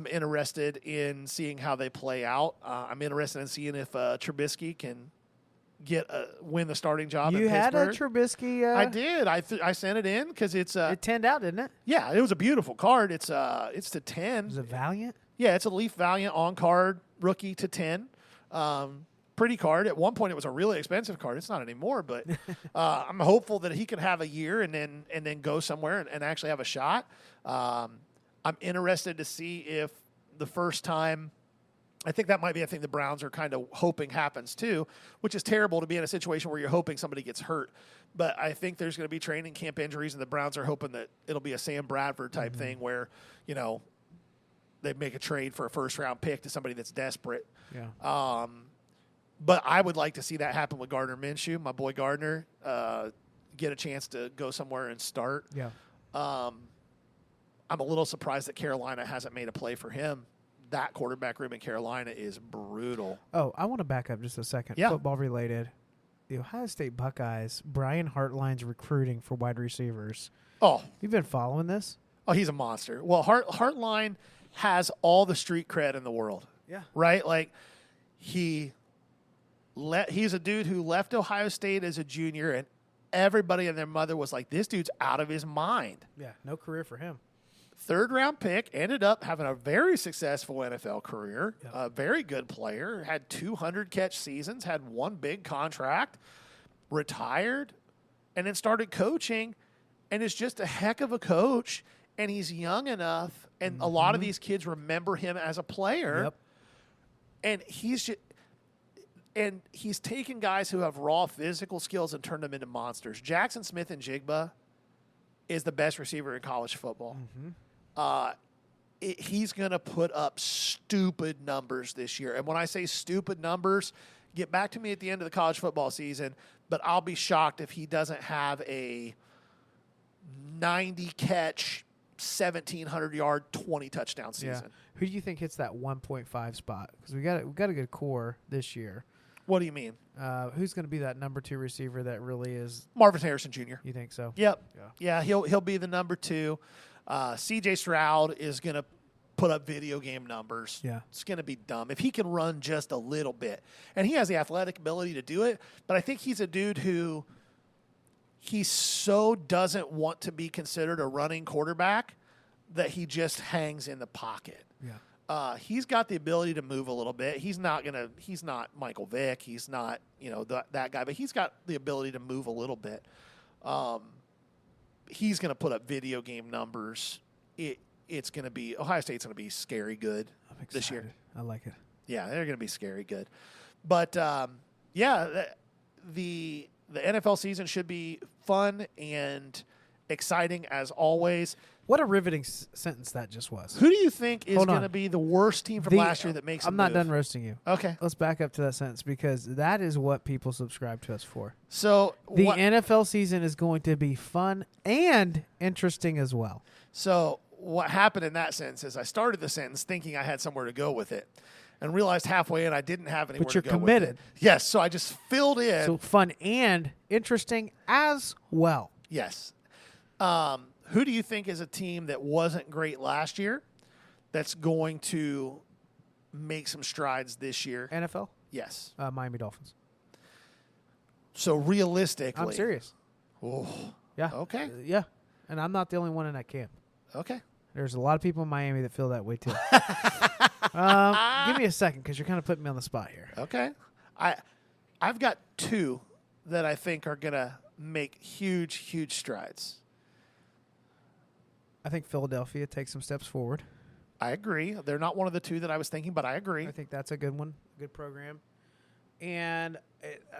interested in seeing how they play out. I'm interested in seeing if Trubisky can win the starting job. You in had a Pittsburgh. Trubisky. I did. I sent it in because it's It turned out, didn't it? yeah, it was a beautiful card. It's to 10. Was it Valiant? Yeah, it's a Leaf Valiant on card rookie to 10. Pretty card. At one point, it was a really expensive card. It's not anymore, but I'm hopeful that he can have a year and then go somewhere and actually have a shot. I'm interested to see if the first time. I think that might be a thing the Browns are kind of hoping happens too, which is terrible to be in a situation where you're hoping somebody gets hurt. But I think there's going to be training camp injuries, and the Browns are hoping that it'll be a Sam Bradford type thing where, they make a trade for a first-round pick to somebody that's desperate. Yeah. But I would like to see that happen with Gardner Minshew, my boy Gardner, get a chance to go somewhere and start. Yeah. I'm a little surprised that Carolina hasn't made a play for him. That quarterback room in Carolina is brutal. Oh, I want to back up just a second. Yeah. Football related. The Ohio State Buckeyes, Brian Hartline's recruiting for wide receivers. Oh, You've been following this? Oh, he's a monster. Well, Hartline has all the street cred in the world. Yeah. Right? Like, he's a dude who left Ohio State as a junior, and everybody and their mother was like, this dude's out of his mind. Yeah, no career for him. Third-round pick, ended up having a very successful NFL career, Yep. a very good player, had 200-catch seasons, had one big contract, retired, and then started coaching, and is just a heck of a coach, and he's young enough, and a lot of these kids remember him as a player, Yep. and he's taken guys who have raw physical skills and turned them into monsters. Jackson Smith and Jigba is the best receiver in college football. He's going to put up stupid numbers this year. And when I say stupid numbers, get back to me at the end of the college football season, but I'll be shocked if he doesn't have a 90-catch, 1,700-yard, 20-touchdown season. Yeah. Who do you think hits that 1.5 spot? Because we got a good core this year. What do you mean? Who's going to be that number 2 receiver that really is? Marvin Harrison Jr. You think so? Yep. Yeah. Yeah, he'll be the number 2. C.J. Stroud is going to put up video game numbers. Yeah. It's going to be dumb. If he can run just a little bit, and he has the athletic ability to do it, but I think he's a dude who he so doesn't want to be considered a running quarterback that he just hangs in the pocket. Yeah. He's got the ability to move a little bit. He's not Michael Vick. He's not, that guy, but he's got the ability to move a little bit. He's going to put up video game numbers. It's going to be Ohio State's going to be scary good this year. I like it. Yeah, they're going to be scary good. But the NFL season should be fun and exciting as always. What a riveting sentence that just was. Who do you think is Hold going on. to be the worst team from last year that makes? I'm not done roasting you. Okay, Let's back up to that sentence because that is what people subscribe to us for. so The NFL season is going to be fun and interesting as well. So what happened in that sentence is I started the sentence thinking I had somewhere to go with it, and realized halfway in I didn't have anywhere But you're to go committed. with it. Yes, so I just filled in. So fun and interesting as well. Yes. Who do you think is a team that wasn't great last year that's going to make some strides this year? NFL? Yes. Miami Dolphins. So realistically. I'm serious. Oh, Yeah. okay. Yeah. And I'm not the only one in that camp. Okay. There's a lot of people in Miami that feel that way too. Give me a second because you're kind of putting me on the spot here. Okay. I've got two that I think are going to make huge, huge strides. I think Philadelphia takes some steps forward. I agree. They're not one of the two that I was thinking, but I agree. I think that's a good one, good program. And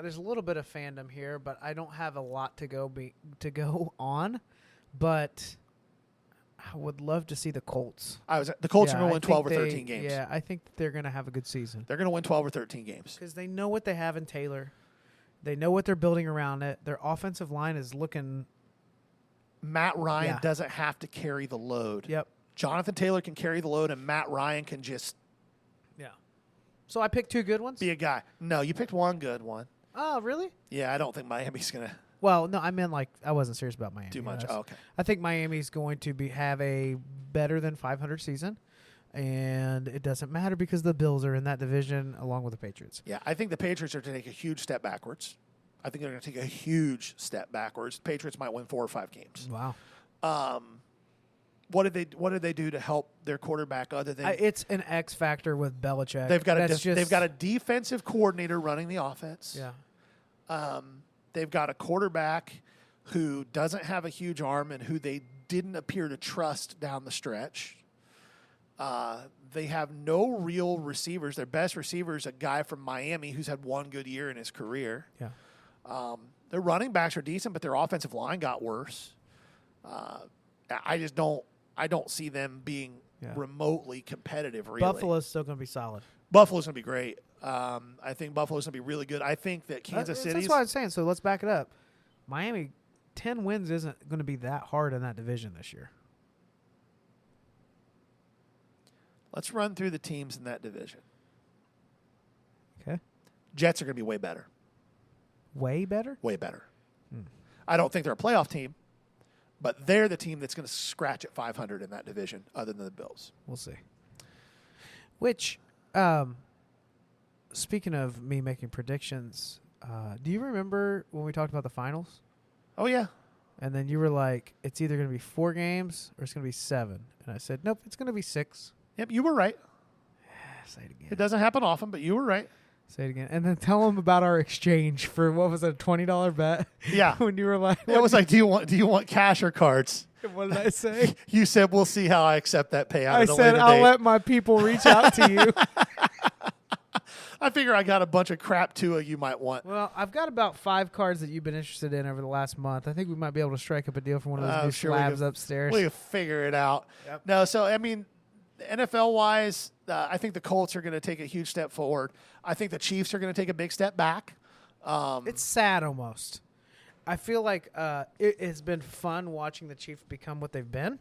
there's a little bit of fandom here, but I don't have a lot to go on. But I would love to see the Colts. The Colts are going to I win 12 or think 13 games. Yeah, I think they're going to have a good season. They're going to win 12 or 13 games. Because they know what they have in Taylor. They know what they're building around it. Their offensive line is looking. Matt Ryan doesn't have to carry the load. Yep. Jonathan Taylor can carry the load, and Matt Ryan can just So I picked two good ones? be a guy. No, you picked one good one. Oh, really? Yeah, I don't think Miami's going to Well, no, I meant I wasn't serious about Miami. do much. That's- Oh, okay. I think Miami's going to have a better than 500 season, and it doesn't matter because the Bills are in that division along with the Patriots. Yeah, I think the Patriots are to take a huge step backwards. I think they're going to take a huge step backwards. Patriots might win 4 or 5 games. Wow. What did they do to help their quarterback other than It's an X factor with Belichick. they've got That's a defensive coordinator running the offense. Yeah. They've got a quarterback who doesn't have a huge arm and who they didn't appear to trust down the stretch. They have no real receivers. Their best receiver is a guy from Miami who's had one good year in his career. Yeah. Their running backs are decent, but their offensive line got worse. I don't see them being remotely competitive, really. Buffalo's still going to be solid. Buffalo's going to be great. I think Buffalo's going to be really good. I think that Kansas City's... That's what I'm saying. So let's back it up. Miami, 10 wins isn't going to be that hard in that division this year. Let's run through the teams in that division. Okay. Jets are going to be way better. Way better? Way better. I don't think they're a playoff team, but they're the team that's going to scratch at 500 in that division other than the Bills. We'll see. Which, speaking of me making predictions, do you remember when we talked about the finals? Oh, yeah. And then you were like, it's either going to be 4 games or it's going to be 7. And I said, nope, it's going to be 6. Yep, you were right. Say it again. It doesn't happen often, but you were right. Say it again. And then tell them about our exchange for, what was it, a $20 bet? Yeah. When you were like, It was like, do you want cash or cards? what did I say? You said, we'll see how I accept that payout I at a said, later I'll date. let my people reach out to you. I figure I got a bunch of crap too you might want. Well, I've got about 5 cards that you've been interested in over the last month. I think we might be able to strike up a deal for one of those new Sure we slabs can- upstairs. We can figure it out. Yep. No, so, I mean, NFL-wise, I think the Colts are going to take a huge step forward. I think the Chiefs are going to take a big step back. It's sad almost. I feel like it has been fun watching the Chiefs become what they've been.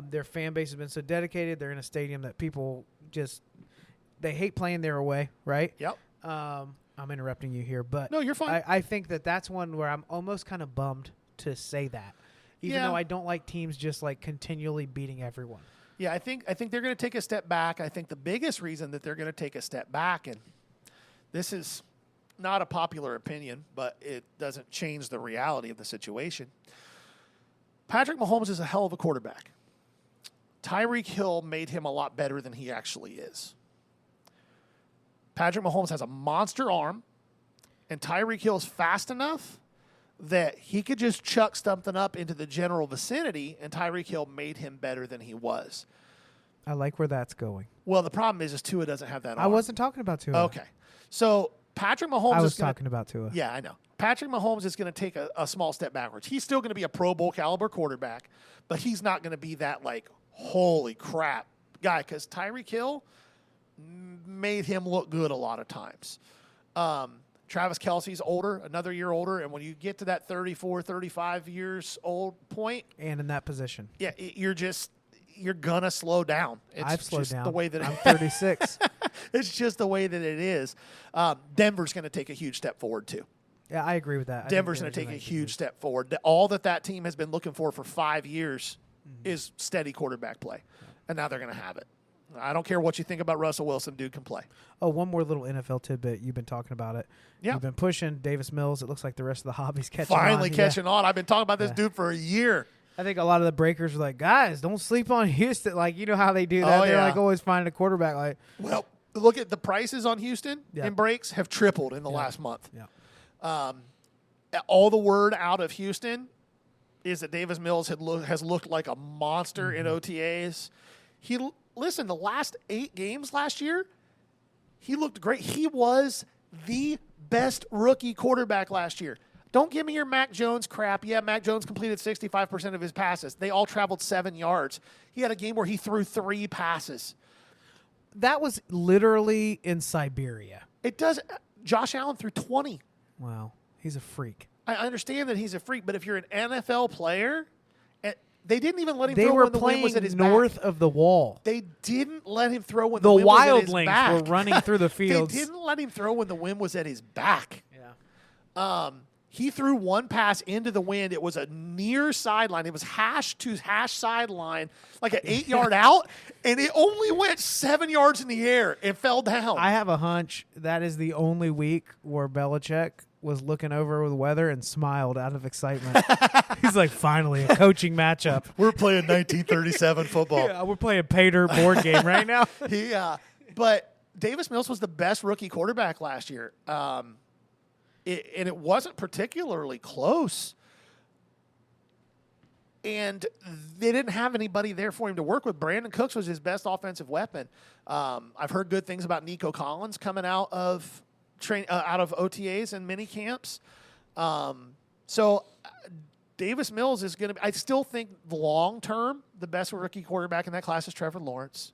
Their fan base has been so dedicated. They're in a stadium that people just they hate playing their away, right? Yep. I'm interrupting you here, but No, you're fine. I think that's one where I'm almost kind of bummed to say that, even Yeah. though I don't like teams just like continually beating everyone. Yeah, I think they're going to take a step back. I think the biggest reason that they're going to take a step back, and this is not a popular opinion, but it doesn't change the reality of the situation. Patrick Mahomes is a hell of a quarterback. Tyreek Hill made him a lot better than he actually is. Patrick Mahomes has a monster arm, and Tyreek Hill is fast enough that he could just chuck something up into the general vicinity, and Tyreek Hill made him better than he was. I like where that's going. Well, the problem is Tua doesn't have that arm. I wasn't talking about Tua. Okay. So Patrick Mahomes I was is gonna, talking about Tua. Yeah, I know. Patrick Mahomes is going to take a small step backwards. He's still going to be a Pro Bowl caliber quarterback, but he's not going to be that, like, holy crap guy, because Tyreek Hill made him look good a lot of times. Travis Kelce's older, another year older, and when you get to that 34, 35 years old point. And in that position. Yeah, you're going to slow down. I've slowed down. The way that I'm 36. It's just the way that it is. Denver's going to take a huge step forward, too. Yeah, I agree with that. Denver's going to take a huge step forward. All that team has been looking for 5 years is steady quarterback play, and now they're going to have it. I don't care what you think about Russell Wilson. Dude can play. Oh, one more little NFL tidbit. You've been talking about it. Yeah. You've been pushing Davis Mills. It looks like the rest of the hobby's catching on. Finally catching on. I've been talking about this dude for a year. I think a lot of the breakers are like, guys, don't sleep on Houston. Like, you know how they do that. Oh, They're yeah. like always finding a quarterback. Like, Well, look at the prices on Houston in breaks have tripled in the last month. yeah. All the word out of Houston is that Davis Mills has looked like a monster in OTAs. Listen, the last 8 games last year, he looked great. He was the best rookie quarterback last year. Don't give me your Mac Jones crap. Yeah, Mac Jones completed 65% of his passes. They all traveled 7 yards. He had a game where he threw 3 passes. That was literally in Siberia. It does. Josh Allen threw 20. Wow. He's a freak. I understand that he's a freak, but if you're an NFL player, they didn't even let him They throw were when the wind was at his playing north back. of the wall. They didn't let him throw when The the wind was at his wildlings back. were running through the fields. They didn't let him throw when the wind was at his back. Yeah. He threw one pass into the wind. It was a near sideline. It was hash to hash sideline, like an 8-yard out, and it only went 7 yards in the air and fell down. I have a hunch that is the only week where Belichick was looking over the weather and smiled out of excitement. He's like, finally, a coaching matchup. We're playing 1937 football. Yeah, we're playing pay dirt board game right now. But Davis Mills was the best rookie quarterback last year. And it wasn't particularly close. And they didn't have anybody there for him to work with. Brandon Cooks was his best offensive weapon. I've heard good things about Nico Collins coming out of OTAs and mini camps. So Davis Mills is going to be, I still think long term, the best rookie quarterback in that class is Trevor Lawrence.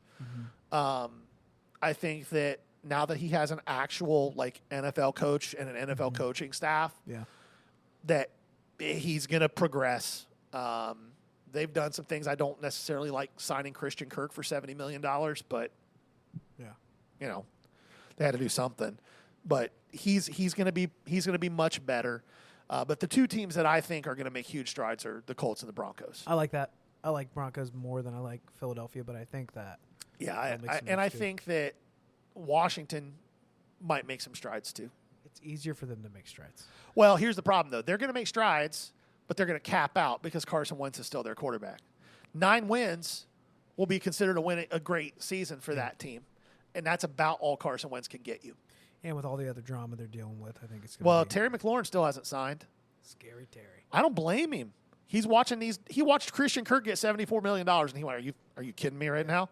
Mm-hmm. I think that now that he has an actual like NFL coach and an NFL coaching staff, that he's going to progress. They've done some things I don't necessarily like, signing Christian Kirk for $70 million, but they had to do something. But he's going to be much better. But the 2 teams that I think are going to make huge strides are the Colts and the Broncos. I like that. I like Broncos more than I like Philadelphia, but I think that. Yeah, I think that Washington might make some strides too. It's easier for them to make strides. Well, here's the problem though. They're going to make strides, but they're going to cap out because Carson Wentz is still their quarterback. 9 wins will be considered a great season for that team. And that's about all Carson Wentz can get you. And with all the other drama they're dealing with, I think it's going to Well, be Terry McLaurin still hasn't signed. Scary Terry. I don't blame him. He's watching these. He watched Christian Kirk get $74 million, and he went, "Are you kidding me right now?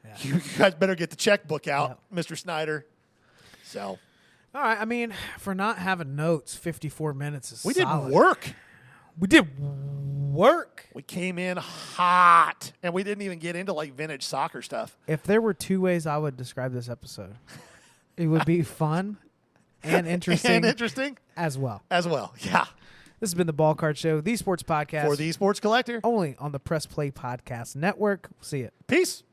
Yeah. You guys better get the checkbook out, Mr. Snyder." So, all right. I mean, for not having notes, 54 minutes is we solid. did work. We did work. We came in hot, and we didn't even get into like vintage soccer stuff. If there were 2 ways I would describe this episode, it would be fun and interesting. As well. Yeah. This has been the Ball Card Show, the sports podcast. For the Sports Collector. Only on the Press Play Podcast Network. See it. Peace.